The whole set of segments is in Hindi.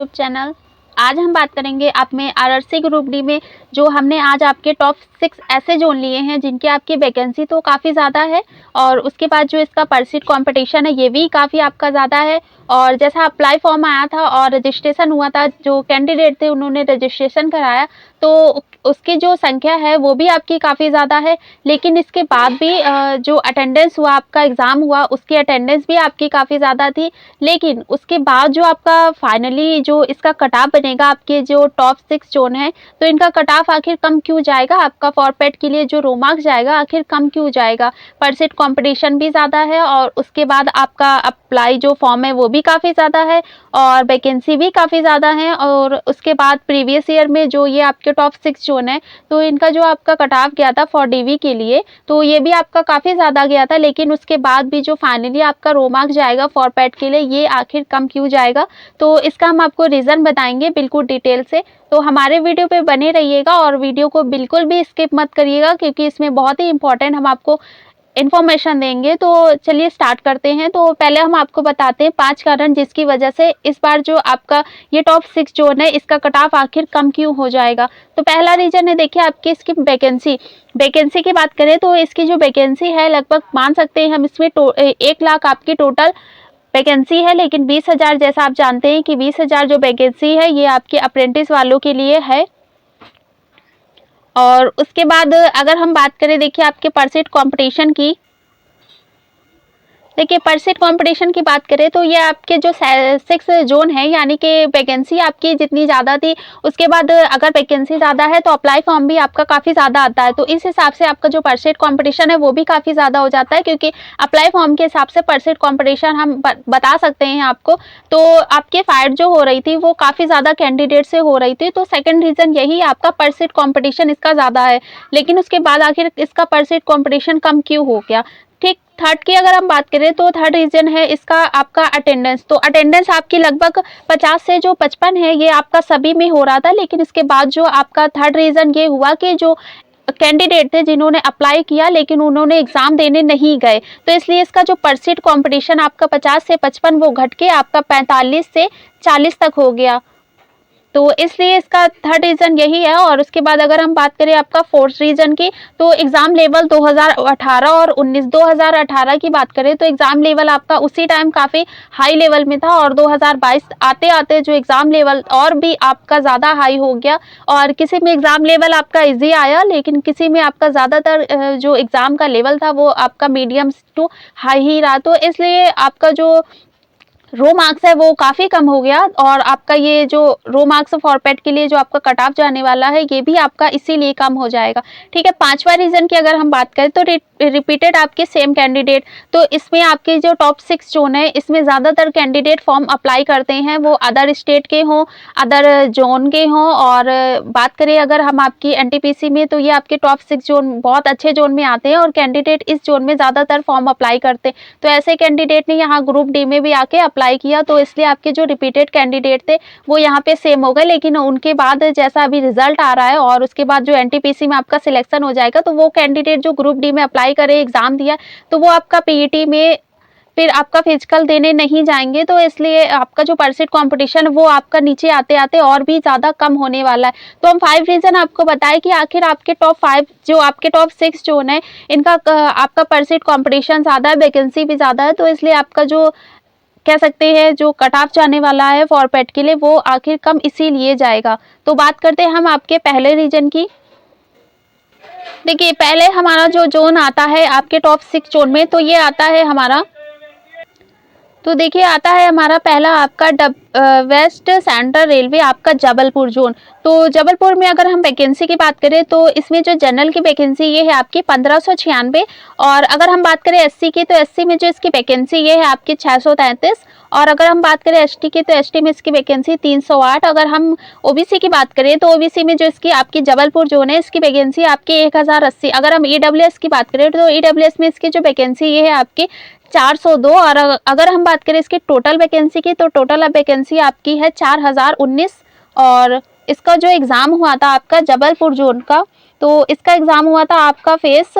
YouTube channel. आज हम बात करेंगे आप में आरआरसी ग्रुप डी में जो हमने आज आपके टॉप 6 ऐसे जोन लिए हैं जिनकी आपकी वैकेंसी तो काफ़ी ज़्यादा है और उसके बाद जो इसका परसीट कंपटीशन है ये भी काफ़ी आपका ज़्यादा है। और जैसा अप्लाई फॉर्म आया था और रजिस्ट्रेशन हुआ था, जो कैंडिडेट थे उन्होंने रजिस्ट्रेशन कराया तो उसकी जो संख्या है वो भी आपकी काफ़ी ज़्यादा है। लेकिन इसके बाद भी जो अटेंडेंस हुआ, आपका एग्ज़ाम हुआ, उसकी अटेंडेंस भी आपकी काफ़ी ज़्यादा थी। लेकिन उसके बाद जो आपका फाइनली जो इसका कट ऑफ बनेगा, आपके जो टॉप 6 जोन है, तो इनका कट ऑफ आखिर कम क्यों जाएगा? आपका फॉरपेट के लिए जो रो मार्क्स जाएगा आखिर कम क्यों जाएगा? परसेंट कंपटीशन भी ज़्यादा है और उसके बाद आपका अप्लाई जो फॉर्म है वो भी काफ़ी ज़्यादा है और वैकेंसी भी काफ़ी ज़्यादा है। और उसके बाद प्रीवियस ईयर में जो ये आपके टॉप 6 जोन है, तो इनका जो आपका कट ऑफ गया था फॉर डीवी के लिए, तो ये भी आपका काफ़ी ज़्यादा गया था। लेकिन उसके बाद भी जो फाइनली आपका रो मार्क्स जाएगा फॉरपेट के लिए, ये आखिर कम क्यों जाएगा? तो इसका हम आपको रीज़न बताएंगे बिल्कुल डिटेल से। तो हमारे वीडियो पे बने रहिएगा और वीडियो को बिल्कुल भी स्किप मत करिएगा, क्योंकि इसमें बहुत ही इंपॉर्टेंट हम आपको इन्फॉर्मेशन देंगे। तो चलिए स्टार्ट करते हैं। तो पहले हम आपको बताते हैं 5 कारण जिसकी वजह से इस बार जो आपका ये टॉप 6 जोन है, इसका कट ऑफ आखिर कम क्यों हो जाएगा। तो पहला रीज़न है, देखिए आपकी इसकी वैकेंसी की बात करें तो इसकी जो वैकेंसी है लगभग मान सकते हैं हम इसमें 1 लाख आपकी टोटल वैकेंसी है। लेकिन 20,000 जैसा आप जानते हैं कि 20,000 जो वैकेंसी है ये आपके अप्रेंटिस वालों के लिए है। और उसके बाद अगर हम बात करें, देखिए आपके परसेंट कंपटीशन की, देखिए परसेंट कंपटीशन की बात करें तो ये आपके जो 6 जोन है, यानी कि वैकेंसी आपकी जितनी ज़्यादा थी, उसके बाद अगर वैकेंसी ज़्यादा है तो अप्लाई फॉर्म भी आपका काफ़ी ज़्यादा आता है। तो इस हिसाब से आपका जो परसेंट कंपटीशन है वो भी काफ़ी ज़्यादा हो जाता है, क्योंकि अप्लाई फॉर्म के हिसाब से परसेंट कंपटीशन हम बता सकते हैं आपको। तो आपकी फाइट जो हो रही थी वो काफ़ी ज़्यादा कैंडिडेट से हो रही थी। तो सेकेंड रीज़न यही आपका परसेंट कॉम्पिटिशन इसका ज़्यादा है। लेकिन उसके बाद आखिर इसका परसेंट कॉम्पिटिशन कम क्यों हो गया? ठीक। थर्ड की अगर हम बात करें तो थर्ड रीजन है इसका आपका अटेंडेंस। तो अटेंडेंस आपकी लगभग 50 से जो 55 है ये आपका सभी में हो रहा था। लेकिन इसके बाद जो आपका थर्ड रीजन ये हुआ कि जो कैंडिडेट थे जिन्होंने अप्लाई किया लेकिन उन्होंने एग्जाम देने नहीं गए, तो इसलिए इसका जो परसेंट कंपटीशन आपका 50 से 55 वो घट के आपका 45 से 40 तक हो गया। तो इसलिए इसका थर्ड रीज़न यही है। और उसके बाद अगर हम बात करें आपका फोर्थ रीज़न की, तो एग्ज़ाम लेवल 2018 और 19 2018 की बात करें तो एग्ज़ाम लेवल आपका उसी टाइम काफ़ी हाई लेवल में था और 2022 आते-आते जो एग्ज़ाम लेवल और भी आपका ज़्यादा हाई हो गया। और किसी में एग्ज़ाम लेवल आपका ईज़ी आया, लेकिन किसी में आपका ज़्यादातर जो एग्ज़ाम का लेवल था वो आपका मीडियम टू हाई ही रहा। तो इसलिए आपका जो रो मार्क्स है वो काफ़ी कम हो गया और आपका ये जो रो मार्क्स फॉरपेट के लिए जो आपका कट ऑफ जाने वाला है ये भी आपका इसीलिए कम हो जाएगा। ठीक है। पांचवा रीज़न की अगर हम बात करें तो रिपीटेड आपके सेम कैंडिडेट। तो इसमें आपके जो टॉप 6 जोन है इसमें ज़्यादातर कैंडिडेट फॉर्म अप्लाई करते हैं वो अदर स्टेट के हों, अदर जोन के हों। और बात करें अगर हम आपकी एनटीपीसी में, तो ये आपके टॉप 6 जोन बहुत अच्छे जोन में आते हैं और कैंडिडेट इस जोन में ज़्यादातर फॉर्म अप्लाई करते हैं। तो ऐसे कैंडिडेट ने यहाँ ग्रुप डी में भी आके अप्लाई किया, तो इसलिए आपके जो रिपीटेड कैंडिडेट थे वो यहाँ पे सेम हो गए। लेकिन उनके बाद जैसा अभी रिजल्ट आ रहा है और उसके बाद जो एनटीपीसी में आपका सिलेक्शन हो जाएगा, तो वो कैंडिडेट जो ग्रुप डी में अप्लाई करे, एग्जाम दिया, तो वो आपका पीईटी में फिर आपका फिजिकल देने नहीं जाएंगे। तो इसलिए आपका जो परसेंट कंपटीशन वो आपका नीचे आते आते और भी ज़्यादा कम होने वाला है। तो हम 5 रीज़न आपको बताएं कि आखिर आपके टॉप 5 जो आपके टॉप 6 जोन है इनका आपका परसेंट कंपटीशन ज़्यादा है, वैकेंसी भी ज़्यादा है। तो इसलिए आपका जो कह सकते हैं जो कट ऑफ जाने वाला है फॉरपेट के लिए वो आखिर कम इसीलिए जाएगा। तो बात करते हैं हम आपके पहले रीजन की। देखिए पहले हमारा जो जोन आता है आपके टॉप 6 जोन में, तो ये आता है हमारा, तो देखिए आता है हमारा पहला आपका वेस्ट सेंट्रल रेलवे आपका जबलपुर जोन। तो जबलपुर में अगर हम वैकेंसी की बात करें तो इसमें जो जनरल की वैकेंसी ये है आपकी 1596। और अगर हम बात करें एससी की, तो एससी में जो इसकी वैकेंसी ये है आपकी 633। और अगर हम बात करें एसटी की, तो एसटी में इसकी वैकेंसी 308। अगर हम ओबीसी की बात करें तो ओबीसी में जो इसकी आपकी जबलपुर जोन है इसकी वैकेंसी आपकी 1080। अगर हम ईडब्ल्यूएस की बात करें तो ईडब्ल्यूएस में इसकी जो वैकेंसी ये है आपकी 402। और अगर हम बात करें इसकी टोटल वैकेंसी की, तो टोटल अब वैकेंसी आपकी है 4019। और इसका जो एग्ज़ाम हुआ था आपका जबलपुर जोन का, तो इसका एग्ज़ाम हुआ था आपका फेस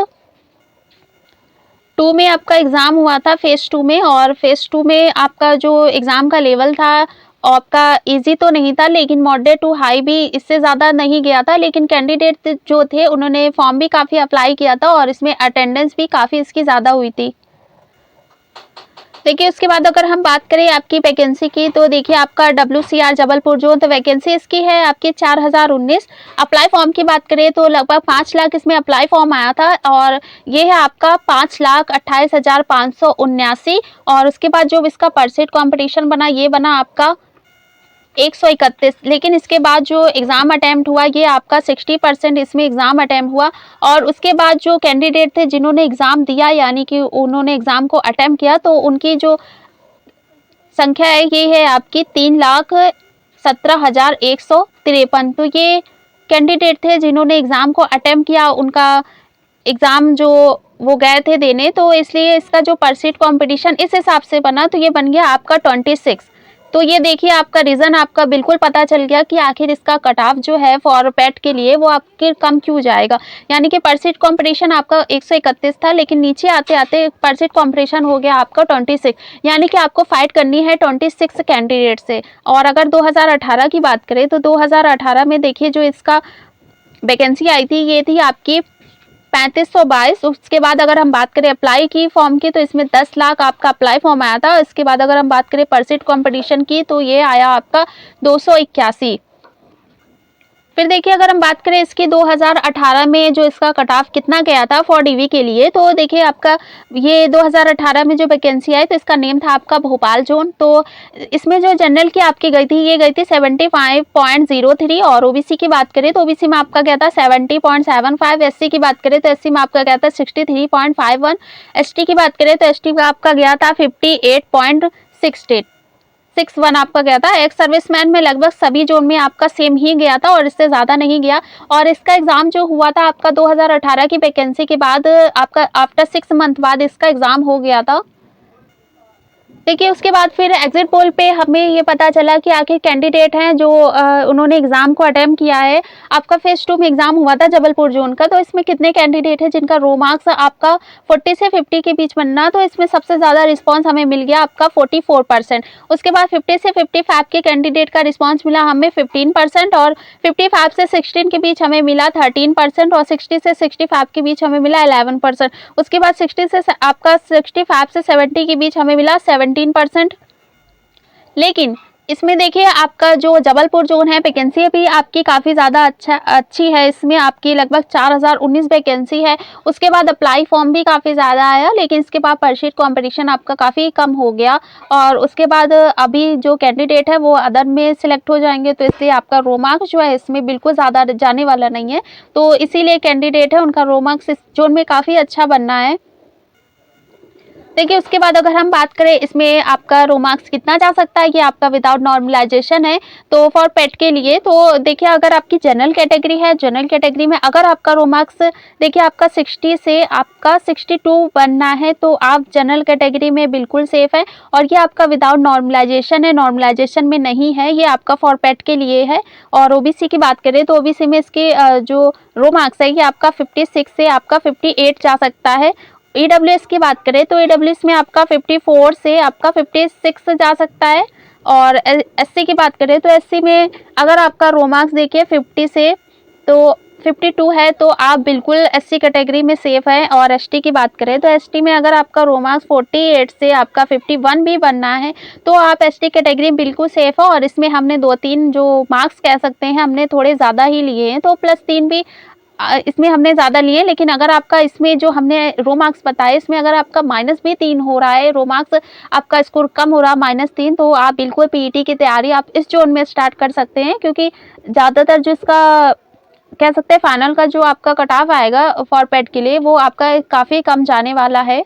2 में आपका एग्ज़ाम हुआ था, फेज़ 2 में। और फेज़ 2 में आपका जो एग्ज़ाम का लेवल था आपका इजी तो नहीं था, लेकिन मॉडरेट टू हाई भी इससे ज़्यादा नहीं गया था, लेकिन कैंडिडेट जो थे उन्होंने फॉर्म भी काफ़ी अप्लाई किया था और इसमें अटेंडेंस भी काफ़ी इसकी ज़्यादा हुई थी। देखिए उसके बाद अगर हम बात करें आपकी वैकेंसी की, तो देखिए आपका WCR जबलपुर जोन, तो वैकेंसी इसकी है आपकी 4019। अप्लाई फॉर्म की बात करें तो लगभग 5 लाख इसमें अप्लाई फॉर्म आया था और ये है आपका 5,28,579। और उसके बाद जो इसका परसेंट कंपटीशन बना, ये बना आपका 131। लेकिन इसके बाद जो एग्ज़ाम अटैम्प्ट हुआ, ये आपका 60% इसमें एग्ज़ाम अटैम्प्ट हुआ। और उसके बाद जो कैंडिडेट थे जिन्होंने एग्ज़ाम दिया, यानी कि उन्होंने एग्ज़ाम को अटैम्प्ट किया, तो उनकी जो संख्या है ये है आपकी 3,17,153। तो ये कैंडिडेट थे जिन्होंने एग्ज़ाम को अटैम्प्ट किया, उनका एग्ज़ाम जो वो गए थे देने, तो इसलिए इसका जो परसेंट कंपटीशन इस हिसाब से बना, तो ये बन गया आपका 26। तो ये देखिए आपका रीज़न आपका बिल्कुल पता चल गया कि आखिर इसका कट ऑफ जो है फॉर पेट के लिए वो आपके कम क्यों जाएगा। यानी कि परसेंट कंपटीशन आपका 131 था, लेकिन नीचे आते आते परसेंट कंपटीशन हो गया आपका 26। यानी कि आपको फाइट करनी है 26 कैंडिडेट से। और अगर 2018 की बात करें तो 2018 में देखिए जो इसका वैकेंसी आई थी, ये थी आपकी 3522। उसके बाद अगर हम बात करें अप्लाई की फॉर्म की, तो इसमें 10 लाख आपका अप्लाई फॉर्म आया था। इसके बाद अगर हम बात करें परसेंट कंपटीशन की, तो ये आया आपका 281। फिर देखिए अगर हम बात करें इसकी 2018 में जो इसका कट ऑफ कितना गया था फॉर डीवी के लिए, तो देखिए आपका ये 2018 में जो वैकेंसी आई, तो इसका नेम था आपका भोपाल जोन। तो इसमें जो जनरल की आपकी गई थी, ये गई थी 75.03। और ओबीसी की बात करें तो ओबीसी में आपका गया था 70.75। एससी की बात करें तो एससी में आपका गया था 63.51। एसटी की बात करें तो एसटी में आपका गया था 58.61 आपका गया था। एक्स सर्विसमैन में लगभग सभी जोन में आपका सेम ही गया था और इससे ज़्यादा नहीं गया। और इसका एग्ज़ाम जो हुआ था आपका 2018 की वैकेंसी के बाद, आपका आफ्टर 6 मंथ बाद इसका एग्ज़ाम हो गया था। देखिए उसके बाद फिर एग्जिट पोल पे हमें ये पता चला कि आखिर कैंडिडेट हैं जो उन्होंने एग्ज़ाम को अटेम्प्ट किया है। आपका फेज़ 2 में एग्ज़ाम हुआ था जबलपुर जोन का, तो इसमें कितने कैंडिडेट हैं जिनका रो मार्क्स आपका 40 से 50 के बीच बनना, तो इसमें सबसे ज़्यादा रिस्पांस हमें मिल गया आपका 44%। उसके बाद 50 से 55 के कैंडिडेट का रिस्पांस मिला हमें 15%। और 55 से 16 के बीच हमें मिला 13%। और 60 से 65 के बीच हमें मिला 11%। उसके बाद 65 से 70 के बीच हमें मिला 17%। लेकिन इसमें देखिए आपका जो जबलपुर जोन है, वैकेंसी भी आपकी काफ़ी ज़्यादा अच्छी है। इसमें आपकी लगभग 4019 वैकेंसी है। उसके बाद अप्लाई फॉर्म भी काफ़ी ज़्यादा आया, लेकिन इसके बाद परसेंट कंपटीशन आपका काफ़ी कम हो गया। और उसके बाद अभी जो कैंडिडेट है वो अदर में सिलेक्ट हो जाएंगे, तो इसलिए आपका रो मार्क्स जो है इसमें बिल्कुल ज़्यादा जाने वाला नहीं है। तो इसीलिए कैंडिडेट है उनका रो मार्क्स इस जोन में काफ़ी अच्छा बनना है। देखिए उसके बाद अगर हम बात करें इसमें आपका रो मार्क्स कितना जा सकता है, ये आपका विदाउट नॉर्मलाइजेशन है। तो फॉर पेट के लिए तो देखिए अगर आपकी जनरल कैटेगरी है, जनरल कैटेगरी में अगर आपका रो मार्क्स देखिए आपका 60 से आपका 62 बनना है, तो आप जनरल कैटेगरी में बिल्कुल सेफ है। और ये आपका विदाउट नॉर्मलाइजेशन है, नॉर्मलाइजेशन में नहीं है, ये आपका फॉर पेट के लिए है। और ओबीसी की बात करें तो ओबीसी में इसके जो रो मार्क्स है ये आपका 56 से आपका 58 जा सकता है। ईडब्ल्यूएस की बात करें तो ईडब्ल्यूएस में आपका 54 से आपका 56 जा सकता है। और एससी की बात करें तो एससी में अगर आपका रो मार्क्स देखिए 50 से तो 52 है, तो आप बिल्कुल एससी कैटेगरी में सेफ है। और एसटी की बात करें तो एसटी में अगर आपका रो मार्क्स 48 से आपका 51 भी बनना है, तो आप एसटी कैटेगरी में बिल्कुल सेफ हो। और इसमें हमने 2-3 जो मार्क्स कह सकते हैं हमने थोड़े ज़्यादा ही लिए हैं, तो +3 भी इसमें हमने ज़्यादा लिए। लेकिन अगर आपका इसमें जो हमने रो मार्क्स बताए, इसमें अगर आपका -3 हो रहा है, रो मार्क्स आपका स्कोर कम हो रहा है -3, तो आप बिल्कुल पीईटी की तैयारी आप इस जोन में स्टार्ट कर सकते हैं। क्योंकि ज़्यादातर जो इसका कह सकते हैं फाइनल का जो आपका कट ऑफ आएगा फॉर पेट के लिए, वो आपका काफ़ी कम जाने वाला है।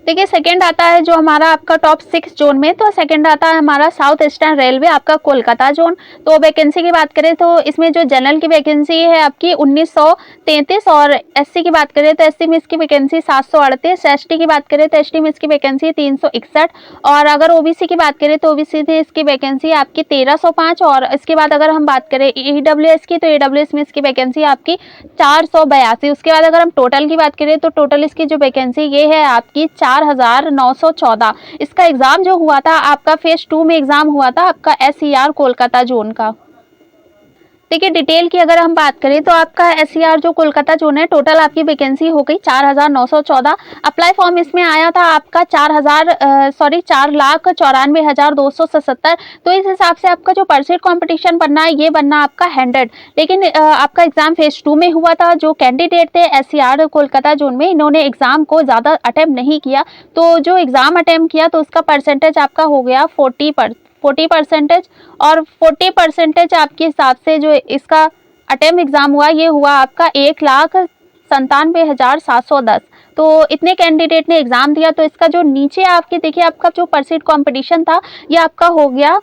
देखिए सेकंड आता है जो हमारा आपका टॉप 6 जोन में, तो सेकंड आता है हमारा साउथ ईस्टर्न रेलवे आपका कोलकाता जोन। तो वैकेंसी की बात करें तो इसमें जो जनरल की वैकेंसी है आपकी 1933। और एससी की बात करें तो एससी में इसकी वैकेंसी 738। एसटी की बात करें तो एसटी में इसकी वैकेंसी 361। और अगर ओबीसी की बात करें तो ओबीसी में इसकी वैकेंसी आपकी 1305। और इसके बाद अगर हम बात करें ईडब्ल्यूएस की, तो ईडब्ल्यूएस में इसकी वैकेंसी आपकी 482। उसके बाद अगर हम टोटल की बात करें तो टोटल इसकी जो वैकेंसी ये है आपकी 4,914। इसका एग्ज़ाम जो हुआ था आपका फेज़ 2 में एग्ज़ाम हुआ था आपका SCR कोलकाता जोन का। देखिए डिटेल की अगर हम बात करें तो आपका SCR जो कोलकाता जोन है, टोटल आपकी वैकेंसी हो गई 4,914। अप्लाई फॉर्म इसमें आया था आपका 4,94,277। तो इस हिसाब से आपका जो परसेंट कंपटीशन बनना है ये बनना आपका 100। लेकिन आपका एग्जाम फेज 2 में हुआ था। जो कैंडिडेट थे SCR कोलकाता जोन में, इन्होंने एग्जाम को ज़्यादा अटेम्प्ट नहीं किया। तो जो एग्जाम अटेम्प्ट किया तो उसका परसेंटेज आपका हो गया 40%। और 40% आपके हिसाब से जो इसका अटेम्प्ट एग्जाम हुआ ये हुआ आपका 1,97,710। तो इतने कैंडिडेट ने एग्जाम दिया। तो इसका जो नीचे आपके देखिए आपका जो परसेंट कंपटीशन था ये आपका हो गया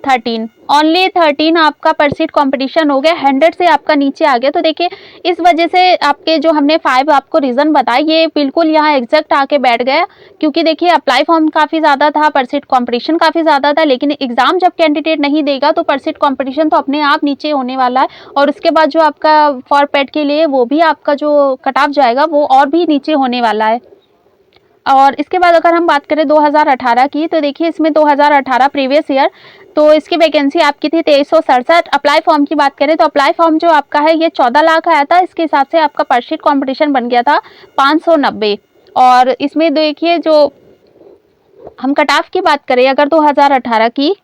13, ओनली 13 आपका परसेंट कंपटीशन हो गया, 100 से आपका नीचे आ गया। तो देखिए इस वजह से आपके जो हमने 5 आपको रीज़न बताए ये बिल्कुल यहाँ एग्जैक्ट आके बैठ गया। क्योंकि देखिए अप्लाई फॉर्म काफ़ी ज़्यादा था, परसेंट कंपटीशन काफ़ी ज़्यादा था, लेकिन एग्जाम जब कैंडिडेट नहीं देगा तो परसेंट कंपटीशन तो अपने आप नीचे होने वाला है। और उसके बाद जो आपका फॉर पेड के लिए वो भी आपका जो कट ऑफ जाएगा वो और भी नीचे होने वाला है। और इसके बाद अगर हम बात करें 2018 की, तो देखिए इसमें 2018 प्रीवियस ईयर तो इसकी वैकेंसी आपकी थी 2367। अप्लाई फॉर्म की बात करें तो अप्लाई फॉर्म जो आपका है ये 14 लाख आया था। इसके हिसाब से आपका परसेंट कंपटीशन बन गया था 590। और इसमें देखिए जो हम कट ऑफ की बात करें अगर 2018 की,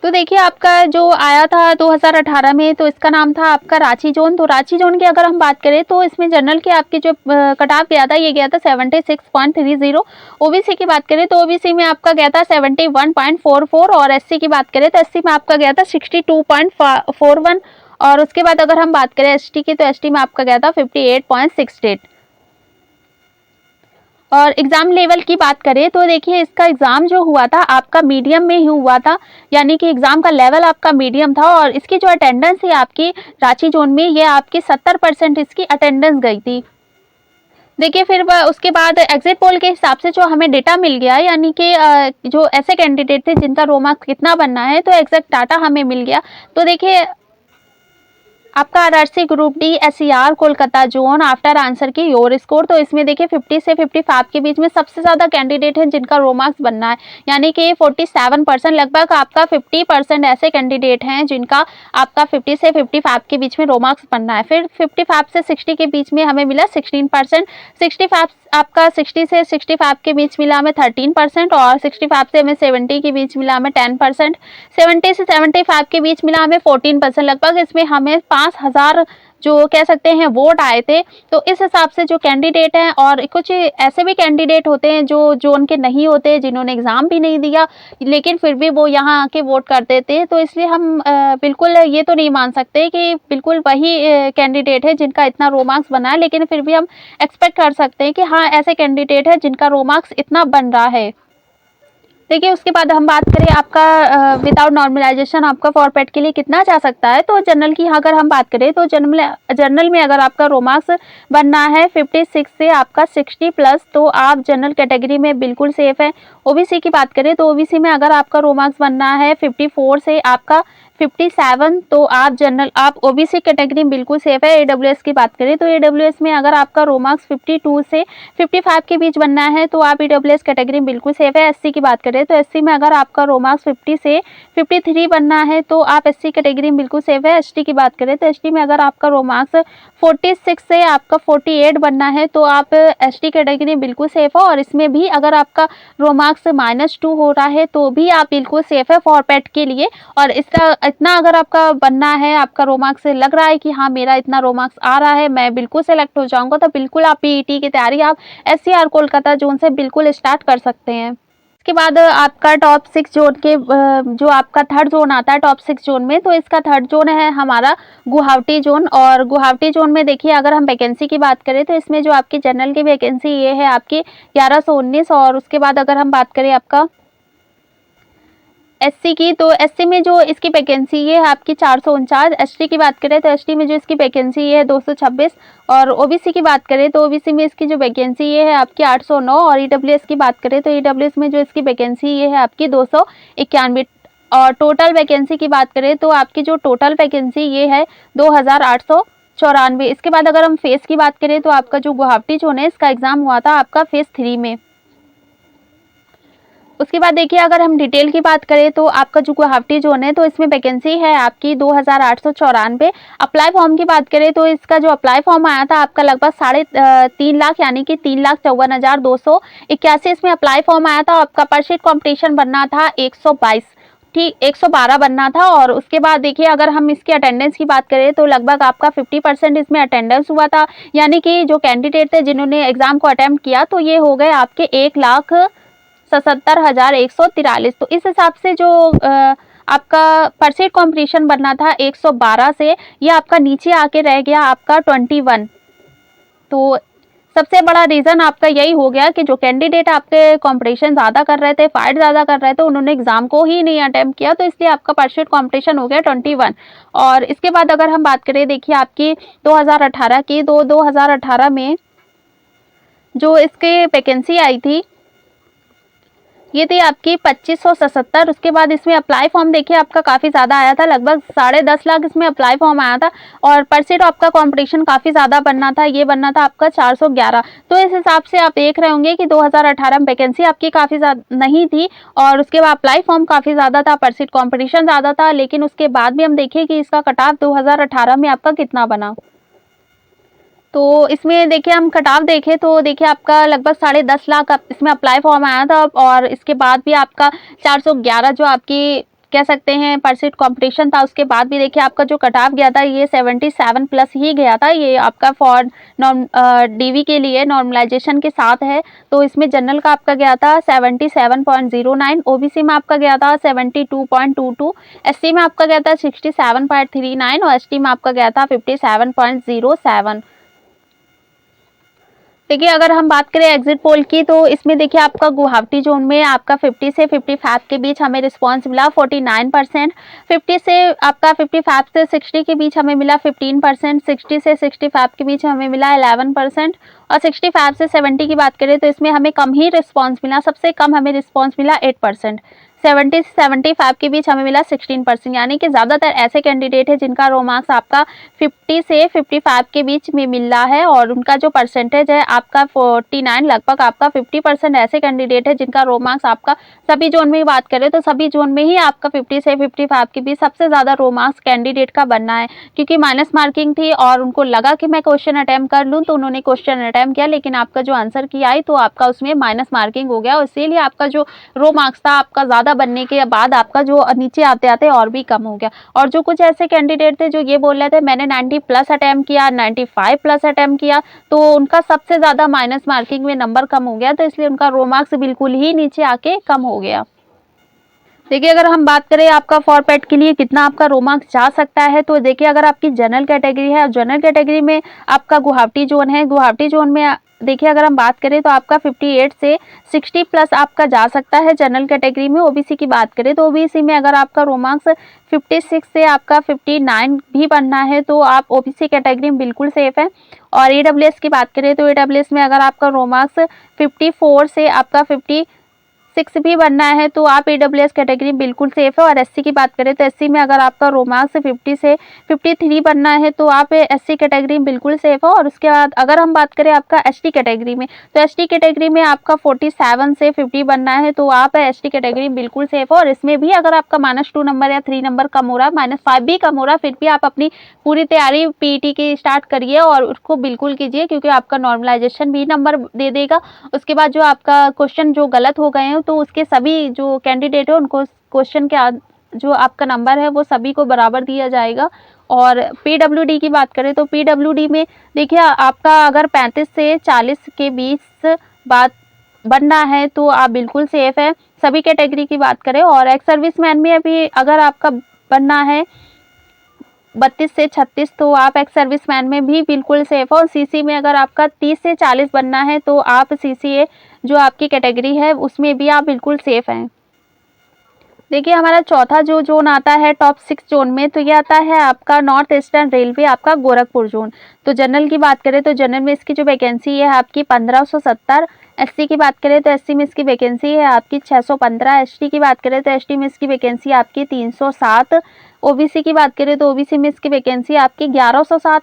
तो देखिए आपका जो आया था 2018 में तो इसका नाम था आपका रांची जोन। तो रांची जोन की अगर हम बात करें तो इसमें जनरल के आपके जो कट ऑफ गया था ये गया था 76.30। ओबीसी की बात करें तो ओबीसी में आपका गया था 71.44। और एससी की बात करें तो एससी में आपका गया था 62.41। और उसके बाद अगर हम बात करें एसटी की तो एसटी में आपका गया था 58.68। और एग्ज़ाम लेवल की बात करें तो देखिए इसका एग्ज़ाम जो हुआ था आपका मीडियम में ही हुआ था, यानी कि एग्ज़ाम का लेवल आपका मीडियम था। और इसकी जो अटेंडेंस है आपकी रांची जोन में ये आपकी 70% इसकी अटेंडेंस गई थी। देखिए फिर उसके बाद एग्जिट पोल के हिसाब से जो हमें डेटा मिल गया, यानी कि जो ऐसे कैंडिडेट थे जिनका रो मार्क्स कितना बनना है तो एग्जैक्ट डाटा हमें मिल गया। तो देखिए आपका RRC group D SCR Kolkata zone after answer की योर स्कोर, तो इसमें देखिए 50 से 55 के बीच में सबसे ज़्यादा कैंडिडेट हैं जिनका रो मार्क्स बनना है, यानी कि 47%। लगभग आपका 50% ऐसे कैंडिडेट हैं जिनका आपका 50 से 55 के बीच में रो मार्क्स बनना है। फिर 55 से 60 के बीच में हमें मिला 16%। 65 आपका 60 से 65 के बीच मिला हमें 13%। और 65 से हमें 70 के बीच मिला हमें 10%। 70 से 75 के बीच मिला हमें 14%। लगभग इसमें हमें 5,000 जो कह सकते हैं वोट आए थे। तो इस हिसाब से जो कैंडिडेट हैं, और कुछ ऐसे भी कैंडिडेट होते हैं जो जोन के नहीं होते, जिन्होंने एग्ज़ाम भी नहीं दिया लेकिन फिर भी वो यहाँ आके वोट कर देते हैं। तो इसलिए हम बिल्कुल ये तो नहीं मान सकते कि बिल्कुल वही कैंडिडेट है जिनका इतना रो मार्क्स बना है, लेकिन फिर भी हम एक्सपेक्ट कर सकते हैं कि हाँ ऐसे कैंडिडेट है जिनका रो मार्क्स इतना बन रहा है। देखिए उसके बाद हम बात करें आपका विदाउट नॉर्मलाइजेशन आपका फॉर पेड के लिए कितना जा सकता है। तो जनरल की अगर हम बात करें तो जनरल में अगर आपका रो मार्क्स बनना है 56 से आपका 60+, तो आप जनरल कैटेगरी में बिल्कुल सेफ है। ओबीसी की बात करें तो ओबीसी में अगर आपका रो मार्क्स बनना है 54 से आपका 57, तो आप ओबीसी कैटेगरी में बिल्कुल सेफ है। AWS की बात करें तो AWS में अगर आपका रो मार्क्स 52 से 55 के बीच बनना है तो आप AWS कैटेगरी में बिल्कुल सेफ है। SC की बात करें तो SC में अगर आपका रो मार्क्स 50 से 53 बनना है तो आप SC कैटेगरी में बिल्कुल सेफ है। ST की बात करें तो ST में अगर आपका रो मार्क्स 46 से आपका 48 बनना है तो आप ST कैटेगरी में बिल्कुल सेफ हो। और इसमें भी अगर आपका रो मार्क्स -2 हो रहा है तो भी आप बिल्कुल सेफ है फॉर पेड के लिए। और इसका इतना अगर आपका बनना है, आपका रो मार्क्स से लग रहा है कि हाँ मेरा इतना रो मार्क्स आ रहा है, मैं बिल्कुल सेलेक्ट हो जाऊंगा, तो बिल्कुल आप PET की तैयारी आप SCR कोलकाता जोन से बिल्कुल स्टार्ट कर सकते हैं। इसके बाद आपका टॉप 6 जोन के जो आपका थर्ड जोन आता है टॉप 6 जोन में, तो इसका थर्ड जोन है हमारा गुवाहाटी जोन। और गुवाहाटी जोन में देखिए अगर हम वैकेंसी की बात करें तो इसमें जो आपकी जनरल की वैकेंसी ये है आपकी 1119। और उसके बाद अगर हम बात करें आपका SC की, तो SC में जो इसकी वैकेंसी ये है आपकी 449। ST की बात करें तो ST में जो इसकी वैकेंसी ये है 226। और OBC की बात करें तो OBC में इसकी जो वैकेंसी ये है आपकी 809। और EWS की बात करें तो EWS में जो इसकी वैकेंसी ये है आपकी 291। और टोटल वैकेंसी की बात करें तो आपकी जो टोटल वैकेंसी ये है 2814। 94। इसके बाद अगर हम फेज़ की बात करें तो आपका जो गुवाहाटी जोन है इसका एग्ज़ाम हुआ था आपका फेज़ 3 में। उसके बाद देखिए अगर हम डिटेल की बात करें तो आपका जो गुवाहाटी जोन है तो इसमें वैकेंसी है आपकी 2894। अप्लाई फॉर्म की बात करें तो इसका जो अप्लाई फॉर्म आया था आपका लगभग 3.5 लाख यानी कि 3,54,281 इसमें अप्लाई फॉर्म आया था। आपका पर शीट कॉम्पिटिशन बनना था 122, ठीक 112 बनना था। और उसके बाद देखिए अगर हम इसकी अटेंडेंस की बात करें तो लगभग आपका 50% इसमें अटेंडेंस हुआ था, यानी कि जो कैंडिडेट थे जिन्होंने एग्जाम को अटेम्प्ट किया तो ये हो गए आपके 1,77,143। तो इस हिसाब से जो आपका पर शीट कॉम्पिटिशन बनना था 112 से ये आपका नीचे आके रह गया आपका 21। तो सबसे बड़ा रीज़न आपका यही हो गया कि जो कैंडिडेट आपके कंपटीशन ज़्यादा कर रहे थे, फाइट ज़्यादा कर रहे थे, उन्होंने एग्ज़ाम को ही नहीं अटेम्प्ट किया, तो इसलिए आपका पर शीट कंपटीशन हो गया 21। और इसके बाद अगर हम बात करें देखिए आपकी 2018 की, 2018 में जो इसकी वैकेंसी आई थी ये थी आपकी 2577। उसके बाद इसमें अप्लाई फॉर्म देखिए आपका काफ़ी ज़्यादा आया था, लगभग 10.5 लाख इसमें अप्लाई फॉर्म आया था। और पर सीट आपका कंपटीशन काफ़ी ज़्यादा बनना था, ये बनना था आपका 411। तो इस हिसाब से आप देख रहे होंगे कि 2018 में वैकेंसी आपकी काफ़ी ज़्यादा नहीं थी और उसके बाद अप्लाई फॉर्म काफ़ी ज़्यादा था, पर सीट कॉम्पिटिशन ज़्यादा था। लेकिन उसके बाद भी हम देखिए कि इसका कट ऑफ 2018 में आपका कितना बना। तो इसमें देखिए हम कट ऑफ देखें तो देखिए आपका लगभग 10.5 लाख इसमें अप्लाई फॉर्म आया था और इसके बाद भी आपका 411 जो आपकी कह सकते हैं पर सीट कॉम्पिटिशन था, उसके बाद भी देखिए आपका जो कट ऑफ गया था ये 77 प्लस ही गया था। ये आपका फॉर डीवी के लिए नॉर्मलाइजेशन के साथ है। तो इसमें जनरल का आपका गया था 77.09, ओबीसी में आपका गया था 72.22, एससी में आपका गया था 67.39 और एसटी में आपका गया था 57.07। देखिए अगर हम बात करें एग्जिट पोल की तो इसमें देखिए आपका गुवाहाटी जोन में आपका 50 से 55 के बीच हमें रिस्पांस मिला 49%, 50 से आपका 55 से 60 के बीच हमें मिला 15%, 60 से 65 के बीच हमें मिला 11% और 65 से 70 की बात करें तो इसमें हमें कम ही रिस्पांस मिला, सबसे कम हमें रिस्पांस मिला 8%। 70 से 75 के बीच हमें मिला 16%, यानी कि ज़्यादातर ऐसे कैंडिडेट है जिनका रो मार्क्स आपका 50 से 55 के बीच में मिल रहा है और उनका जो परसेंटेज है आपका 49, लगभग आपका 50% ऐसे कैंडिडेट है जिनका रो मार्क्स आपका सभी जोन में ही बात करें तो सभी जोन में ही आपका 50 से 55 के बीच सबसे ज़्यादा रो मार्क्स कैंडिडेट का बनना है। क्योंकि माइनस मार्किंग थी और उनको लगा कि मैं क्वेश्चन अटैम्प्ट कर लूँ तो उन्होंने क्वेश्चन अटैम्प्ट किया, लेकिन आपका जो आंसर की आई तो आपका उसमें माइनस मार्किंग हो गया और इसीलिए आपका जो रो मार्क्स था आपका ज़्यादा बनने के बाद आपका जो नीचे आते आते और भी कम हो गया। और जो कुछ ऐसे कैंडिडेट थे जो ये बोल रहे थे मैंने 90 प्लस अटैम्प्ट किया, 95 प्लस अटैम्प्ट किया, तो उनका सबसे ज़्यादा माइनस मार्किंग में नंबर कम हो गया, तो इसलिए उनका रो मार्क्स बिल्कुल ही नीचे आके कम हो गया। देखिए अगर हम बात करें आपका फॉर पेट के लिए कितना आपका रो मार्क्स जा सकता है तो देखिए अगर आपकी जनरल कैटेगरी है, जनरल कैटेगरी में आपका गुवाहाटी जोन है, गुवाहाटी जोन में देखिए अगर हम बात करें तो आपका 58 से 60 प्लस आपका जा सकता है जनरल कैटेगरी में। ओबीसी की बात करें तो ओबीसी में अगर आपका रो मार्क्स 56 से आपका 59 भी बनना है तो आप ओबीसी कैटेगरी में बिल्कुल सेफ है। और ईडब्ल्यूएस की बात करें तो ईडब्ल्यूएस में अगर आपका रो मार्क्स 54 से आपका 56 भी बनना है तो आप ईडब्ल्यूएस कैटेगरी बिल्कुल सेफ है। और एससी की बात करें तो एससी में अगर आपका रो मार्क्स 50 से 53 बनना है तो आप एससी कैटेगरी में बिल्कुल सेफ है। और उसके बाद अगर हम बात करें आपका एसटी कैटेगरी में तो एसटी कैटेगरी में आपका 47 से 50 बनना है तो आप एसटी कैटेगरी में बिल्कुल सेफ है। और इसमें भी अगर आपका -2 नंबर या 3 नंबर कम हो रहा है, -5 भी कम हो रहा है, फिर भी आप अपनी पूरी तैयारी पीईटी की स्टार्ट करिए और उसको बिल्कुल कीजिए, क्योंकि आपका नॉर्मलाइजेशन भी नंबर दे देगा। उसके बाद जो आपका क्वेश्चन जो गलत हो गए हैं तो उसके सभी जो कैंडिडेट है उनको क्वेश्चन के जो आपका नंबर है वो सभी को बराबर दिया जाएगा। और पीडब्ल्यूडी की बात करें तो पीडब्ल्यूडी में देखिए आपका अगर 35 से 40 के बीच बात बनना है तो आप बिल्कुल सेफ है, सभी कैटेगरी की बात करें। और एक्स सर्विसमैन में अभी अगर आपका बनना है 32 से 36 तो आप एक्स सर्विसमैन में भी बिल्कुल सेफ हो। और सीसी में अगर आपका 30 से 40 बनना है तो आप सीसीए जो आपकी कैटेगरी है उसमें भी आप बिल्कुल सेफ हैं। देखिए हमारा चौथा जो जोन आता है टॉप 6 जोन में तो ये आता है आपका नॉर्थ ईस्टर्न रेलवे आपका गोरखपुर जोन। तो जनरल की बात करें तो जनरल में इसकी जो वैकेंसी है आपकी 1570, एससी की बात करें तो एससी में इसकी वैकेंसी है आपकी 615, एसटी की बात करें तो एसटी में इसकी वैकेंसी आपकी 307, ओबीसी की बात करें तो ओबीसी में इसकी वैकेंसी आपकी 1107।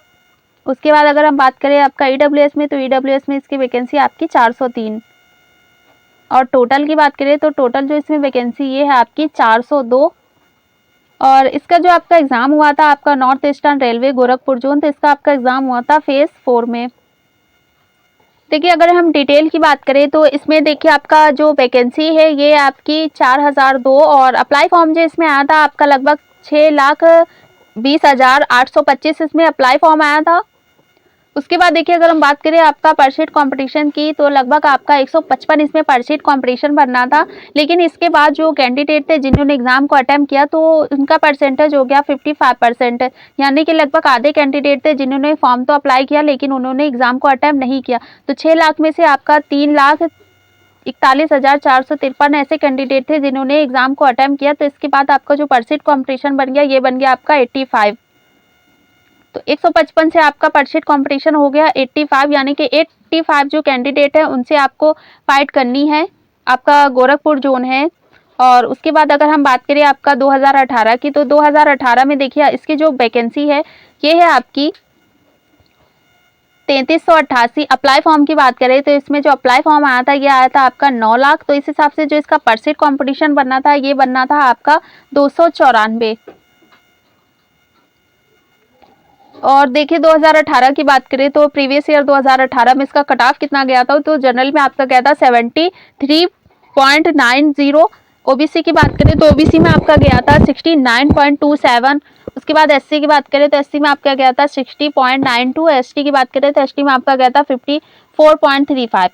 उसके बाद अगर हम बात करें आपका ईडब्ल्यूएस में, तो ईडब्ल्यूएस में इसकी वैकेंसी आपकी 403, और टोटल की बात करें तो टोटल जो इसमें वैकेंसी ये है आपकी 402। और इसका जो आपका एग्ज़ाम हुआ था आपका north eastern railway Gorakhpur zone, तो इसका आपका एग्ज़ाम हुआ था फेज़ 4 में। देखिए अगर हम डिटेल की बात करें तो इसमें देखिए आपका जो वैकेंसी है ये आपकी 4002, और अप्लाई फॉर्म जो इसमें आया था आपका लगभग 6,20,825 इसमें अप्लाई फॉर्म आया था। उसके बाद देखिए अगर हम बात करें आपका परसेंट कंपटीशन की, तो लगभग आपका 155 इसमें परसेंट कंपटीशन बनना था, लेकिन इसके बाद जो कैंडिडेट थे जिन्होंने एग्जाम को अटेम्प्ट किया तो उनका परसेंटेज हो गया 55%, यानी कि लगभग आधे कैंडिडेट थे जिन्होंने फॉर्म तो अप्लाई किया लेकिन उन्होंने एग्जाम को अटेम्प्ट नहीं किया। तो 6 लाख में से आपका 3,41,453 ऐसे कैंडिडेट थे जिन्होंने एग्जाम को अटेम्प्ट किया। तो इसके बाद आपका जो परसेंट कंपटीशन बन गया ये बन गया आपका 85। तो 155 से आपका परसेंट कंपटीशन हो गया 85, यानी कि 85 जो कैंडिडेट है उनसे आपको फाइट करनी है, आपका गोरखपुर जोन है। और उसके बाद अगर हम बात करें आपका 2018 की, तो 2018 में देखिए इसकी जो वैकेंसी है ये है आपकी 3388। अप्लाई फॉर्म की बात करें तो इसमें जो अप्लाई फॉर्म आया था ये आया था आपका 9 लाख। तो इस हिसाब से जो इसका परसेंट कंपटीशन बनना था ये बनना था आपका 294। और देखिए 2018 की बात करें तो प्रीवियस ईयर 2018 में इसका कट ऑफ कितना गया था, तो जनरल में आपका गया था 73.90। ओबीसी की बात करें तो ओबीसी में आपका गया था 69.27। उसके बाद एससी की बात करें तो एससी में आपका गया था 60.92। एसटी की बात करें तो एसटी में आपका गया था 54.35।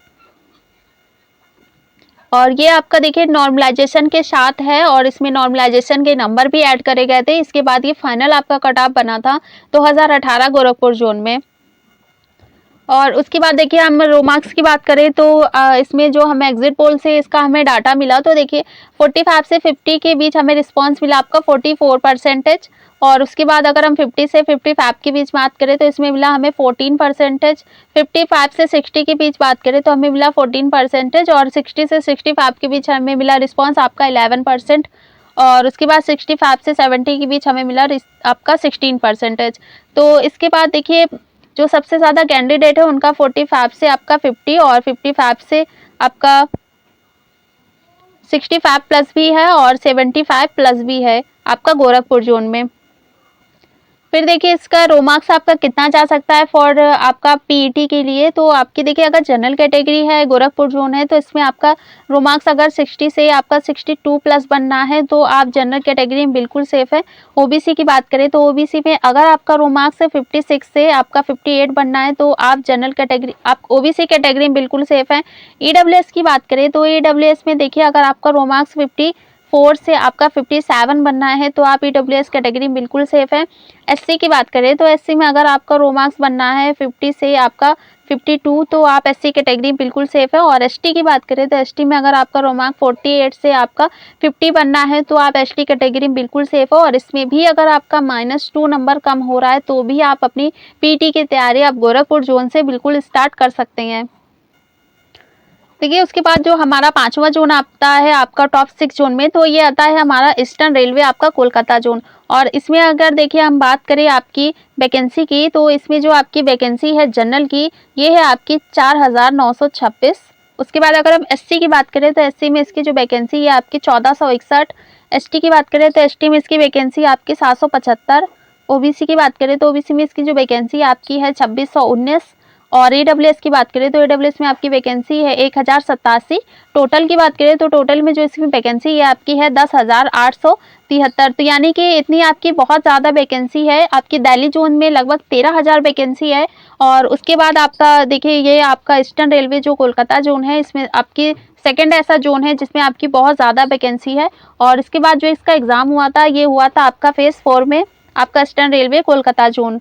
और ये आपका देखिए नॉर्मलाइजेशन के साथ है, और इसमें नॉर्मलाइजेशन के नंबर भी ऐड करे गए थे। इसके बाद ये फाइनल आपका कट ऑफ बना था 2018 गोरखपुर जोन में। और उसके बाद देखिए हम रो मार्क्स की बात करें तो इसमें जो हमें एग्जिट पोल से इसका हमें डाटा मिला, तो देखिए 45 से 50 के बीच हमें रिस्पांस मिला आपका 44%। और उसके बाद अगर हम 50 से 55 के बीच बात करें तो इसमें मिला हमें 14%। 55 से 60 के बीच बात करें तो हमें मिला 14%, और 60 से 65 के बीच हमें मिला रिस्पांस आपका 11%। और उसके बाद 65 से 70 के बीच हमें मिला आपका 16%। तो इसके बाद देखिए जो सबसे ज़्यादा कैंडिडेट है उनका 45 से आपका 50, और 55 से आपका 65 प्लस भी है, और 75 प्लस भी है आपका गोरखपुर जोन में। फिर देखिए इसका रो मार्क्स आपका कितना जा सकता है फॉर आपका पीईटी के लिए, तो आपकी देखिए अगर जनरल कैटेगरी है गोरखपुर जोन है तो इसमें आपका रो मार्क्स अगर 60 से आपका 62 प्लस बनना है तो आप जनरल कैटेगरी में बिल्कुल सेफ है। ओबीसी की बात करें तो ओबीसी में अगर आपका रो मार्क्स 56 से आपका 58 बनना है तो आप जनरल कैटेगरी आप ओबीसी कैटेगरी में बिल्कुल सेफ है। ईडब्ल्यूएस की बात करें तो ईडब्ल्यूएस में देखिए अगर आपका रो मार्क्स 54 से आपका 57 बनना है तो आप ईडब्ल्यूएस कैटेगरी में बिल्कुल सेफ है। एससी की बात करें तो एससी में अगर आपका रो मार्क्स बनना है 50 से आपका 52 तो आप एससी कैटेगरी में बिल्कुल सेफ है। और एसटी की बात करें तो एसटी में अगर आपका रो मार्क्स 48 से आपका 50 बनना है तो आप एसटी कैटेगरी में बिल्कुल सेफ हो। और इसमें भी अगर आपका -2 नंबर कम हो रहा है तो भी आप अपनी पीटी की तैयारी आप गोरखपुर जोन से बिल्कुल स्टार्ट कर सकते हैं। देखिए उसके बाद जो हमारा 5वां जोन आता है आपका टॉप 6 जोन में, तो ये आता है हमारा ईस्टर्न रेलवे आपका कोलकाता जोन। और इसमें अगर देखिए हम बात करें आपकी वैकेंसी की, तो इसमें जो आपकी वैकेंसी है जनरल की ये है आपकी 4,926। उसके बाद अगर हम एससी की बात करें तो एससी में इसकी जो वैकेंसी है आपकी 1461। एसटी की बात करें तो एसटी में इसकी वैकेंसी आपकी 775। ओबीसी की बात करें तो ओबीसी में इसकी जो वैकेंसी आपकी है 2619। और ईडब्ल्यूएस की बात करें तो ईडब्ल्यूएस में आपकी वैकेंसी है 1087। टोटल की बात करें तो टोटल में जो इसमें वैकेंसी है आपकी है 10,873। तो यानी कि इतनी आपकी बहुत ज़्यादा वैकेंसी है। आपकी दिल्ली जोन में लगभग 13,000 वैकेंसी है। और उसके बाद आपका देखिए ये आपका ईस्टर्न रेलवे जो कोलकाता जोन है इसमें आपकी सेकेंड ऐसा जोन है जिसमें आपकी बहुत ज़्यादा वैकेंसी है। और इसके बाद जो इसका एग्ज़ाम हुआ था ये हुआ था आपका फेज़ 4 में आपका ईस्टर्न रेलवे कोलकाता जोन।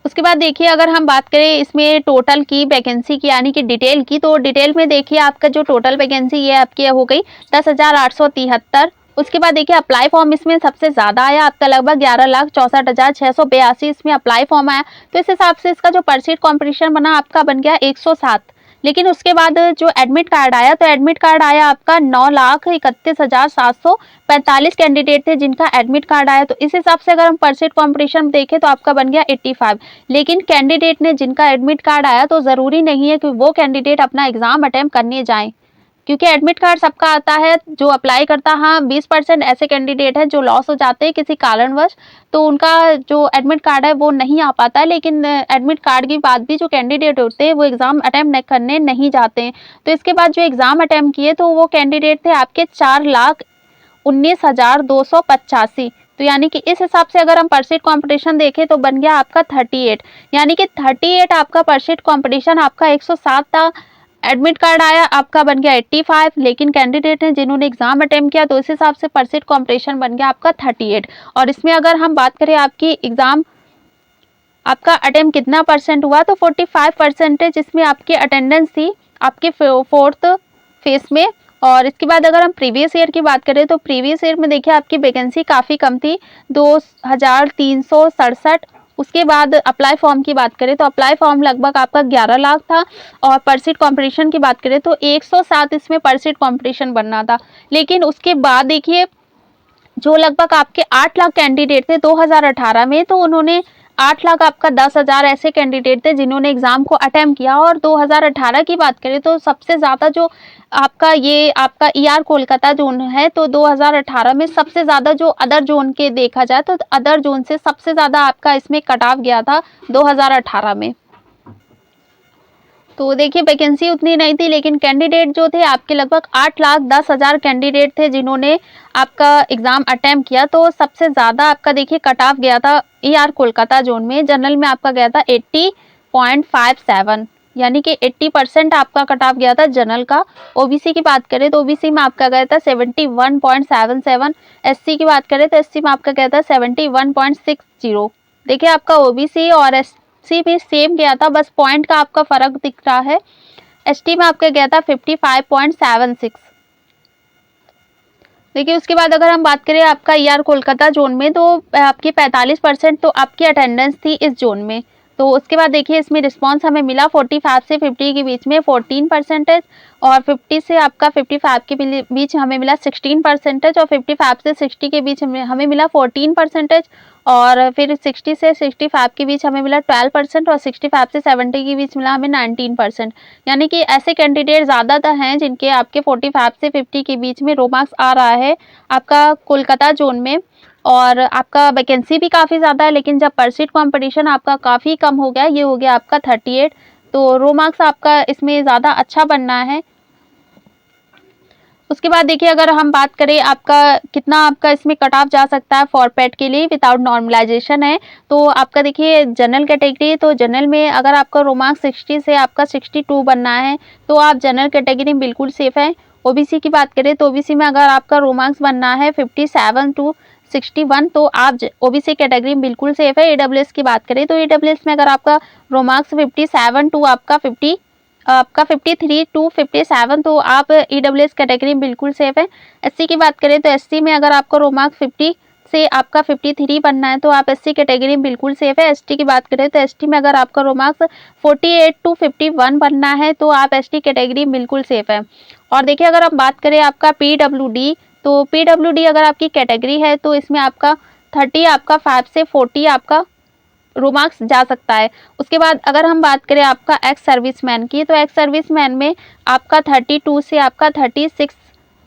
उसके बाद देखिए अगर हम बात करें इसमें टोटल की वैकेंसी की यानी कि डिटेल की, तो डिटेल में देखिए आपका जो टोटल वैकेंसी ये आपकी हो गई 10,873। उसके बाद देखिए अप्लाई फॉर्म इसमें सबसे ज़्यादा आया आपका लगभग 11,64,682 इसमें अप्लाई फॉर्म आया। तो इस हिसाब से इसका जो परसेंट कॉम्पिटिशन बना आपका बन गया 107, लेकिन उसके बाद जो एडमिट कार्ड आया, तो एडमिट कार्ड आया आपका 9,31,745 कैंडिडेट थे जिनका एडमिट कार्ड आया। तो इस हिसाब से अगर हम परसेंट कॉम्पिटिशन देखें तो आपका बन गया 85। लेकिन कैंडिडेट ने जिनका एडमिट कार्ड आया, तो ज़रूरी नहीं है कि वो कैंडिडेट अपना एग्ज़ाम अटेम्प्ट करने जाएँ, क्योंकि एडमिट कार्ड सबका आता है जो अप्लाई करता है। हाँ, 20% ऐसे कैंडिडेट हैं जो लॉस हो जाते हैं किसी कारणवश, तो उनका जो एडमिट कार्ड है वो नहीं आ पाता है। लेकिन एडमिट कार्ड के बाद भी जो कैंडिडेट होते हैं वो एग्ज़ाम अटेम्प्ट करने नहीं जाते हैं। तो इसके बाद जो एग्ज़ाम अटेम्प्ट किए तो वो कैंडिडेट थे आपके 4,19,285। तो यानी कि इस हिसाब से अगर हम परसेंट कॉम्पिटिशन देखें तो बन गया आपका 38, यानी कि 38 आपका परसेंट कॉम्पिटिशन आपका 107 था। एडमिट कार्ड आया आपका बन गया 85, लेकिन कैंडिडेट हैं जिन्होंने एग्जाम अटेम्प्ट किया तो इस हिसाब से परसेंट कॉम्पिटिशन बन गया आपका 38। और इसमें अगर हम बात करें आपकी एग्जाम आपका अटेम्प्ट कितना परसेंट हुआ, तो 45% जिसमें आपकी अटेंडेंस थी आपके 4th फेज में। और इसके बाद अगर हम प्रीवियस ईयर की बात करें तो प्रीवियस ईयर में देखिए आपकी वैकेंसी काफ़ी कम थी, 2,367। उसके बाद अप्लाई फॉर्म की बात करें तो अप्लाई फॉर्म लगभग आपका 11 लाख था। और परसेंट कॉम्पिटिशन की बात करें तो 107 इसमें परसेंट कॉम्पिटिशन बनना था। लेकिन उसके बाद देखिए जो लगभग आपके 8 लाख कैंडिडेट थे 2018 में, तो उन्होंने 8 लाख आपका 10,000 ऐसे कैंडिडेट थे जिन्होंने एग्ज़ाम को अटेम्प्ट किया। और 2018 की बात करें तो सबसे ज़्यादा जो आपका ये आपका ER कोलकाता जोन है, तो 2018 में सबसे ज़्यादा जो अदर जोन के देखा जाए तो अदर जोन से सबसे ज़्यादा आपका इसमें कट ऑफ गया था 2018 में। तो देखिए वैकेंसी उतनी नहीं थी, लेकिन कैंडिडेट जो थे आपके लगभग 8,10,000 कैंडिडेट थे जिन्होंने आपका एग्ज़ाम अटेम्प्ट किया। तो सबसे ज़्यादा आपका देखिए कट ऑफ गया था ER कोलकाता जोन में। जनरल में आपका गया था 80.57, यानी कि 80% आपका कट ऑफ गया था जनरल का। OBC की बात करें तो OBC में आपका गया था 71.77। SC की बात करें तो SC में आपका गया था 71.60। देखिए आपका OBC और SC भी सेम गया था, बस पॉइंट का आपका फ़र्क दिख रहा है। ST में आपका गया था 55.76। देखिए उसके बाद अगर हम बात करें आपका ER कोलकाता जोन में, तो आपकी 45% तो आपकी अटेंडेंस थी इस जोन में। तो उसके बाद देखिए इसमें रिस्पांस हमें मिला 45 से 50 के बीच में 14%, और 50 से आपका 55 के बीच हमें मिला 16%, और 55 से 60 के बीच हमें मिला 14%, और फिर 60 से 65 के बीच हमें मिला 12%, और 65 से 70 के बीच मिला हमें 19%। यानी कि ऐसे कैंडिडेट ज़्यादातर हैं जिनके आपके 45 से 50 के बीच में रो मार्क्स आ रहा है आपका कोलकाता जोन में। और आपका वैकेंसी भी काफ़ी ज़्यादा है, लेकिन जब परसेंट कॉम्पिटिशन आपका काफ़ी कम हो गया, ये हो गया आपका 38, तो रो मार्क्स आपका इसमें ज़्यादा अच्छा बनना है। उसके बाद देखिए अगर हम बात करें आपका कितना आपका इसमें कट ऑफ जा सकता है फॉर पेट के लिए विदाउट नॉर्मलाइजेशन है, तो आपका देखिए जनरल कैटेगरी, तो जनरल में अगर आपका रो मार्क्स 60 से आपका 62 बनना है तो आप जनरल कैटेगरी में बिल्कुल सेफ है। OBC की बात करें तो OBC में अगर आपका रो मार्क्स बनना है 57 to 61 तो आप OBC कैटेगरी में बिल्कुल सेफ है। AWS की बात करें तो AWS में अगर आपका रो मार्क्स 57 to आपका 53 to 57 तो आप EWS कैटेगरी में बिल्कुल सेफ है। SC की बात करें तो SC में अगर आपका रो मार्क्स 50 से आपका 53 बनना है तो आप SC कैटेगरी में बिल्कुल सेफ है। ST की बात करें तो ST में अगर आपका रो मार्क्स 48 to 51 बनना है तो आप ST कैटेगरी में बिल्कुल सेफ है। और देखिए अगर हम बात करें आपका PWD, तो PWD अगर आपकी कैटेगरी है तो इसमें आपका 30 आपका 5 से 40 आपका रो मार्क्स जा सकता है। उसके बाद अगर हम बात करें आपका एक्स सर्विसमैन की, तो एक्स सर्विसमैन में आपका 32 से आपका 36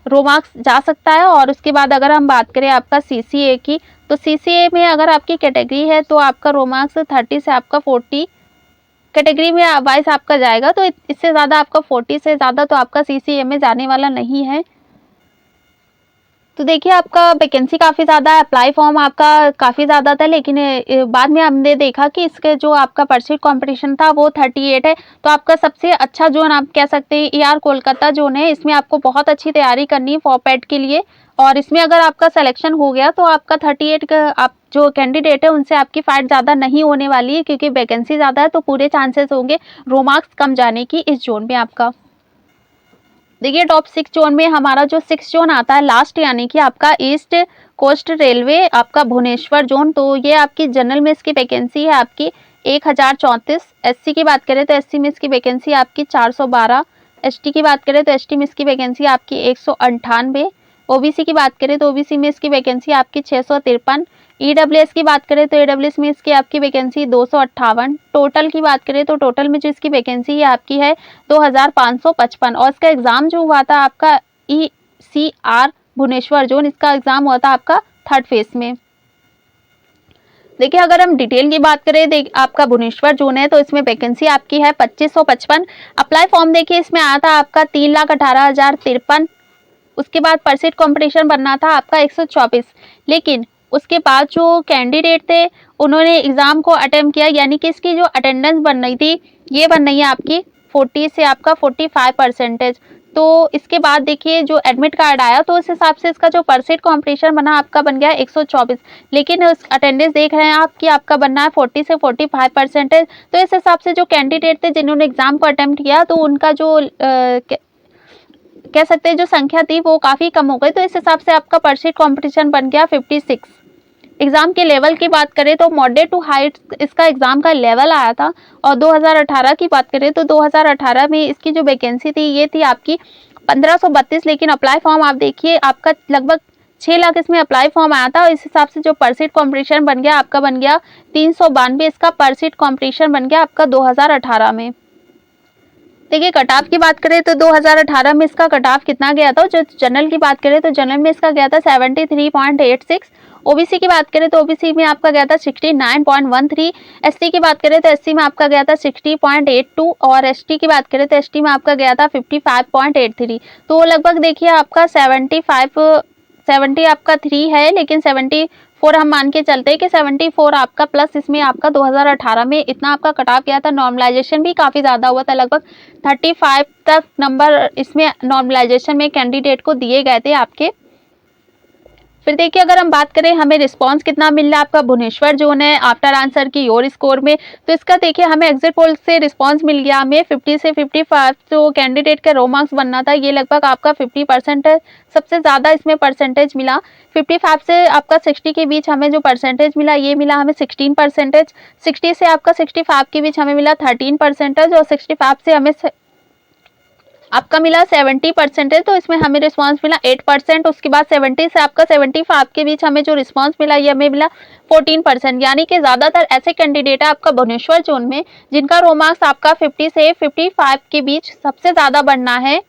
रो मार्क्स जा सकता है। और उसके बाद अगर हम बात करें आपका CCA की, तो CCA में अगर आपकी कैटेगरी है तो आपका रो मार्क्स 30 से आपका 40 कैटेगरी में वाइज आपका जाएगा। तो इससे ज़्यादा आपका 40 से ज़्यादा तो आपका CCA में जाने वाला नहीं है। तो देखिए आपका वैकेंसी काफ़ी ज़्यादा है, अप्लाई फॉर्म आपका काफ़ी ज़्यादा था, लेकिन बाद में हमने देखा कि इसके जो आपका परसेंट कंपटीशन था वो 38 है। तो आपका सबसे अच्छा जोन आप कह सकते हैं ER कोलकाता जोन है। इसमें आपको बहुत अच्छी तैयारी करनी है फॉर पेट के लिए, और इसमें अगर आपका सिलेक्शन हो गया तो आपका 38 का आप जो कैंडिडेट है उनसे आपकी फ़ाइट ज़्यादा नहीं होने वाली है, क्योंकि वैकेंसी ज़्यादा है तो पूरे चांसेस होंगे रो मार्क्स कम जाने की इस जोन में आपका। देखिए टॉप 6 जोन में हमारा जो 6 जोन आता है लास्ट, यानी कि आपका ईस्ट कोस्ट रेलवे आपका भुवनेश्वर जोन, तो ये आपकी जनरल में इसकी वैकेंसी है आपकी 1034। एससी की बात करें तो एससी में इसकी वैकेंसी आपकी 412। एसटी की बात करें तो एसटी में इसकी वैकेंसी आपकी 198। ओबीसी की बात करें तो ओबीसी में इसकी वैकेंसी आपकी 653। ईडब्ल्यूएस की बात करें तो ईडब्ल्यूएस में इसकी आपकी वैकेंसी 258। टोटल की बात करें तो टोटल में जो इसकी वैकेंसी है आपकी है 2555। और इसका एग्जाम जो हुआ था आपका ECR भुवनेश्वर जोन, इसका एग्जाम हुआ था आपका 3rd फेज में। देखिए अगर हम डिटेल की बात करें, आपका भुवनेश्वर जोन है तो इसमें वैकेंसी आपकी है 2555। अप्लाई फॉर्म देखिए इसमें आया था आपका 3,18,053। उसके बाद परसेंट कंपटीशन बनना था आपका 124। लेकिन उसके बाद जो कैंडिडेट थे उन्होंने एग्जाम को अटेम्प्ट किया, यानी कि इसकी जो अटेंडेंस बन रही थी ये बन रही है आपकी 40 से आपका 45%। तो इसके बाद देखिए जो एडमिट कार्ड आया तो उस हिसाब से इसका जो परसेंट कंपटीशन बना आपका बन गया 124। लेकिन उस अटेंडेंस देख रहे हैं आप कि आपका बनना है 40 से 45%। तो इस हिसाब से जो कैंडिडेट थे जिन्होंने एग्जाम को अटेम्प्ट किया तो उनका जो कह सकते हैं जो संख्या थी वो काफ़ी कम हो गई। तो इस हिसाब से आपका परसेंट कंपटीशन बन गया 56। एग्ज़ाम के लेवल की बात करें तो मॉडरेट टू हाई इसका एग्ज़ाम का लेवल आया था। और 2018 की बात करें तो 2018 में इसकी जो वैकेंसी थी ये थी आपकी 1532। लेकिन अप्लाई फॉर्म आप देखिए आपका लगभग 6 लाख इसमें अप्लाई फॉर्म आया था। और इस हिसाब से जो परसेंट कंपटीशन बन गया आपका बन गया 392। इसका परसेंट कंपटीशन बन गया आपका 2018 में। देखिए कट ऑफ की बात करें तो 2018 में इसका कट ऑफ कितना गया था। जो जनरल की बात करें तो जनरल में इसका गया था 73.86। ओबीसी की बात करें तो ओबीसी में आपका गया था 69.13। एससी की बात करें तो एससी में आपका गया था 60.82। और एसटी की बात करें तो एसटी में आपका गया था 55.83। तो लगभग देखिए आपका 70 आपका 3 है, लेकिन 74 हम मान के चलते हैं कि 74 आपका प्लस इसमें आपका 2018 में इतना आपका कट ऑफ गया था। नॉर्मलाइजेशन भी काफ़ी ज़्यादा हुआ था, लगभग 35 तक नंबर इसमें नॉर्मलाइजेशन में कैंडिडेट को दिए गए थे आपके। फिर देखिए अगर हम बात करें हमें रिस्पांस कितना मिल रहा है, आपका भुवनेश्वर जोन है आफ्टर आंसर की योर स्कोर में, तो इसका देखिए हमें एग्जिट पोल से रिस्पांस मिल गया हमें 50 से 55। जो कैंडिडेट का रो मार्क्स बनना था ये लगभग आपका 50% है, सबसे ज़्यादा इसमें परसेंटेज मिला। 55 से आपका 60 के बीच हमें जो परसेंटेज मिला ये मिला हमें 16%। 60 से आपका 65 के बीच हमें मिला 13%। और 65 से हमें आपका मिला 70%। तो इसमें हमें रिस्पांस मिला 8%। उसके बाद 70 से आपका 75 के बीच हमें जो रिस्पांस मिला ये हमें मिला 14%। यानी कि ज़्यादातर ऐसे कैंडिडेट है आपका भुवनेश्वर जोन में जिनका रो मार्क्स आपका 50 से 55 के बीच सबसे ज़्यादा बढ़ना है।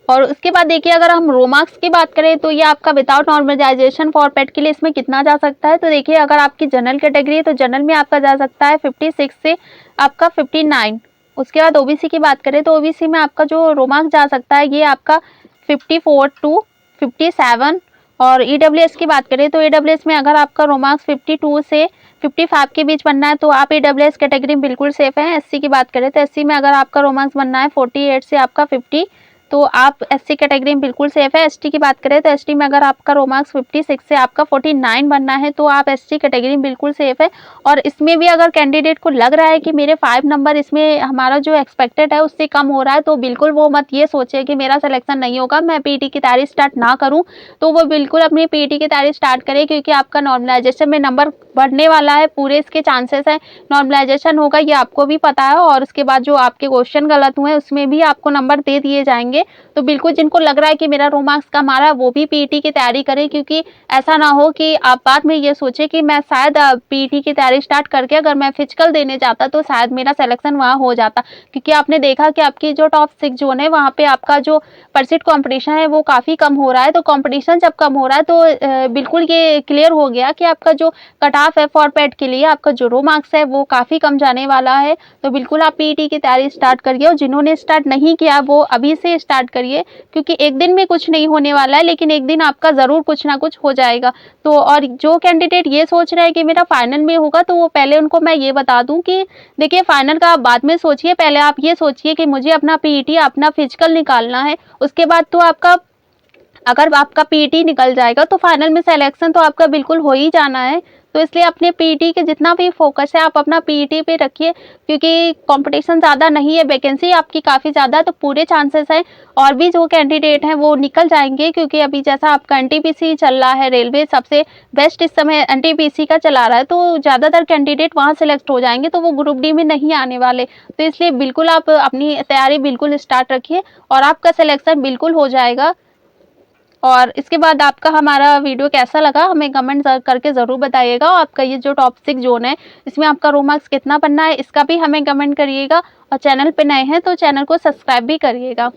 और उसके बाद देखिए अगर हम रो मार्क्स की बात करें तो ये आपका विदाउट नॉर्मलाइजेशन फॉर पेट के लिए इसमें कितना जा सकता है। तो देखिए अगर आपकी जनरल कैटेगरी है तो जनरल में आपका जा सकता है 56 से आपका 59। उसके बाद ओबीसी की बात करें तो ओबीसी में आपका जो रो मार्क्स जा सकता है ये आपका 54 टू 57। और ईडब्ल्यूएस की बात करें तो ईडब्ल्यूएस में अगर आपका रो मार्क्स 52 से 55 के बीच बनना है तो आप ईडब्ल्यूएस कैटेगरी में बिल्कुल सेफ है। एससी की बात करें तो एससी में अगर आपका रो मार्क्स बनना है 48 से आपका 50 तो आप एससी कैटेगरी में बिल्कुल सेफ है। एसटी की बात करें तो एसटी में अगर आपका रो मार्क्स 56 से आपका 49 बनना है तो आप एसटी कैटेगरी में बिल्कुल सेफ है। और इसमें भी अगर कैंडिडेट को लग रहा है कि मेरे 5 नंबर इसमें हमारा जो एक्सपेक्टेड है उससे कम हो रहा है तो बिल्कुल वो मत ये सोचे कि मेरा सिलेक्शन नहीं होगा, मैं पीटी की तैयारी स्टार्ट ना करूँ। तो वो बिल्कुल अपनी पीटी की तैयारी स्टार्ट करे, क्योंकि आपका नॉर्मलाइजेशन में नंबर बढ़ने वाला है, पूरे इसके चांसेस हैं नॉर्मलाइजेशन होगा, ये आपको भी पता है। और उसके बाद जो आपके क्वेश्चन गलत हुए उसमें भी आपको नंबर दे दिए जाएंगे। तो बिल्कुल जिनको लग रहा है कि मेरा रो मार्क्स कम आ रहा है वो भी पीटी की तैयारी करें, क्योंकि ऐसा ना हो कि आप बाद में ये सोचे कि मैं शायद पीटी की तैयारी स्टार्ट करके अगर मैं फिजिकल देने जाता तो शायद मेरा सिलेक्शन वहाँ हो जाता। क्योंकि आपने देखा कि आपकी जो टॉप 6 जोन है वहाँ पे आपका जो परसेंट कॉम्पिटिशन है वो काफ़ी कम हो रहा है। तो कॉम्पिटिशन जब कम हो रहा है तो बिल्कुल ये क्लियर हो गया कि आपका जो कट ऑफ है फॉर पेट के लिए आपका जो रो मार्क्स है वो काफ़ी कम जाने वाला है। तो बिल्कुल आप पीटी की तैयारी स्टार्ट करिए, और जिन्होंने स्टार्ट नहीं किया वो अभी से स्टार्ट करिए, क्योंकि एक दिन में कुछ नहीं होने वाला है, लेकिन एक दिन आपका ज़रूर कुछ ना कुछ हो जाएगा। तो और जो कैंडिडेट ये सोच रहा है कि मेरा फाइनल में होगा तो वो पहले उनको मैं ये बता दूं कि देखिए फाइनल का आप बाद में सोचिए, पहले आप ये सोचिए कि मुझे अपना पीईटी अपना फिजिकल निकालना है। उसके बाद तो आपका अगर आपका पीटी निकल जाएगा तो फाइनल में सिलेक्शन तो आपका बिल्कुल हो ही जाना है। तो इसलिए अपने पीटी के जितना भी फोकस है आप अपना पीटी पे रखिए, क्योंकि कंपटीशन ज़्यादा नहीं है, वैकेंसी आपकी काफ़ी ज़्यादा है, तो पूरे चांसेस हैं और भी जो कैंडिडेट हैं वो निकल जाएँगे, क्योंकि अभी जैसा आपका एनटीपीसी चल रहा है, रेलवे सबसे बेस्ट इस समय एनटीपीसी का चला रहा है, तो ज़्यादातर कैंडिडेट वहाँ सेलेक्ट हो जाएँगे, तो वो ग्रुप डी में नहीं आने वाले। तो इसलिए बिल्कुल आप अपनी तैयारी बिल्कुल स्टार्ट रखिए और आपका सिलेक्शन बिल्कुल हो जाएगा। और इसके बाद आपका हमारा वीडियो कैसा लगा हमें कमेंट करके ज़रूर बताइएगा। आपका ये जो टॉप 6 ज़ोन है, इसमें आपका रो मार्क्स कितना बनना है, इसका भी हमें कमेंट करिएगा और चैनल पे नए हैं तो चैनल को सब्सक्राइब भी करिएगा।